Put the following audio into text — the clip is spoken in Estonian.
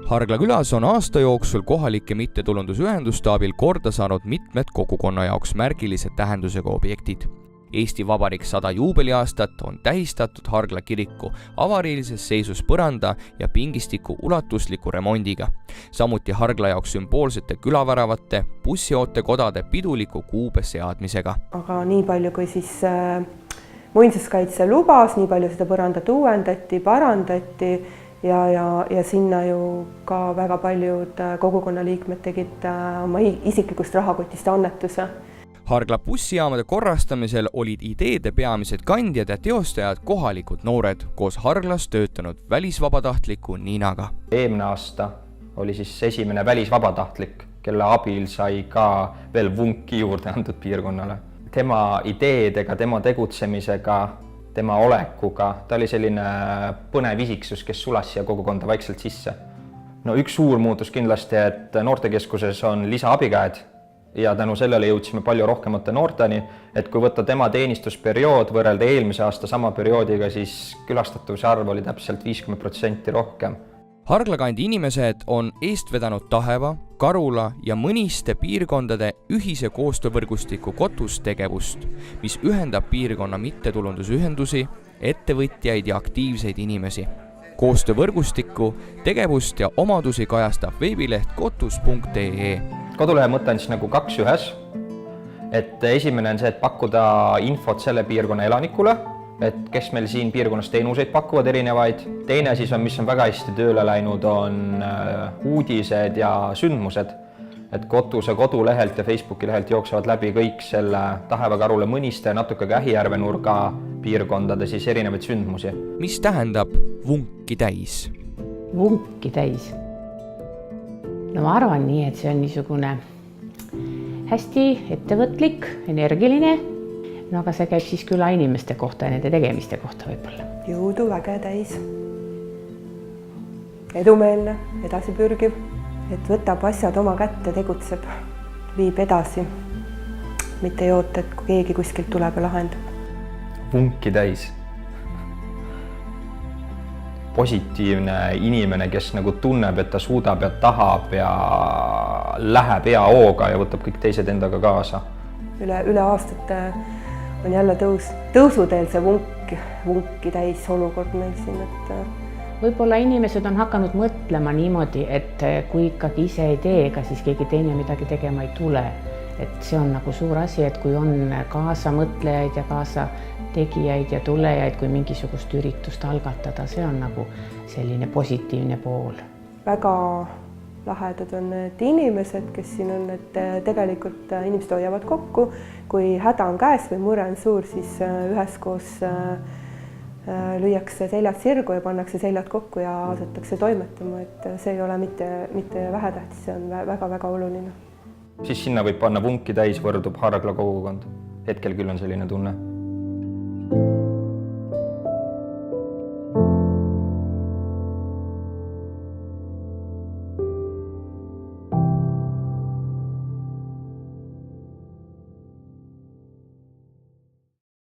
Hargla külas on aasta jooksul kohalike mittetulundusühenduste abil korda saanud mitmed kogukonna jaoks märgilise tähendusega objektid. Eesti Vabariik 100 juubeliaastat on tähistatud Hargla kiriku avariilises seisus põranda ja pingistiku ulatusliku remondiga. Samuti Hargla jaoks sümboolsete külaväravate, bussiootekodade piduliku kuube seadmisega. Aga nii palju kui siis muinsuskaitse lubas, nii palju seda põrandat uuendati, parandati ja sinna ju ka väga paljud kogukonnaliikmed tegid oma isiklikust rahakotist annetuse. Hargla bussijaamade korrastamisel olid ideede peamised kandjad ja teostajad kohalikud noored koos Harglas töötanud välisvabatahtliku Niinaga. Eelmine aasta oli siis esimene välisvabatahtlik, kelle abil sai ka veel vunki juurde antud piirkonnale. Tema ideedega, tema tegutsemisega, tema olekuga, ta oli selline põnev isiksus, kes sulas siia kogukonda vaikselt sisse. No üks suur muutus kindlasti, et noortekeskuses on lisaabikäed ja tänu sellele jõudsime palju rohkemate noorteni, et kui võtta tema teenistusperiood võrrelda eelmise aasta sama perioodiga, siis külastatavuse arv oli täpselt 50% rohkem. Hargla kandi inimesed on eest vedanud Taheva, Karula ja Mõniste piirkondade ühise koostöövõrgustiku kotustegevust, mis ühendab piirkonna mittetulundusühendusi, ettevõtjaid ja aktiivseid inimesi. Koostöövõrgustiku tegevust ja omadusi kajastab veebileht kotus.ee. Kodulehe mõte on siis nagu 2 ühes, et esimene on see, et pakkuda infot selle piirkonna elanikule, et kes meil siin piirkonnas teenuseid pakuvad erinevaid. Teine siis on, mis on väga hästi tööle läinud, on uudised ja sündmused, et Kotuse kodulehelt ja Facebooki lehelt jooksevad läbi kõik selle Taheva, Karula, Mõniste ja natuke ka Ähijärve nurga piirkondade siis erinevaid sündmusi. Mis tähendab vunki täis? Vunki täis. No ma arvan nii, et see on niisugune hästi ettevõtlik, energiline, no aga see käib siis küla inimeste kohta ja nende tegemiste kohta võib-olla. Jõudu, väge täis, edumeelne, edasipürgiv, et võtab asjad oma kätte, tegutseb, viib edasi, mitte ei oota, et keegi kuskilt tuleb ja lahendab. Vunki täis. Positiivne inimene, kes nagu tunneb, et ta suudab ja tahab ja läheb hea hooga ja võtab kõik teised endaga kaasa. Üle aastate on jälle tõusuteel see vunki täis olukord meil siin. Võib-olla inimesed on hakanud mõtlema niimoodi, et kui ikkagi ise ei tee, ega siis keegi teine midagi tegema ei tule. Et see on nagu suur asi, et kui on kaasamõtlejaid ja kaasategijaid ja tulejaid, kui mingisugust üritust algatada, see on nagu selline positiivne pool. Väga lahedad on need inimesed, kes siin on, et tegelikult inimesed hoiavad kokku. Kui häda on käes või mure on suur, siis üheskoos lüüakse seljad sirgu ja pannakse seljad kokku ja asetakse toimetama, et see ei ole mitte vähetähtis, see on väga-väga oluline. Siis sinna võib panna vunki täis, võrdub Hargla kogukond. Hetkel küll on selline tunne.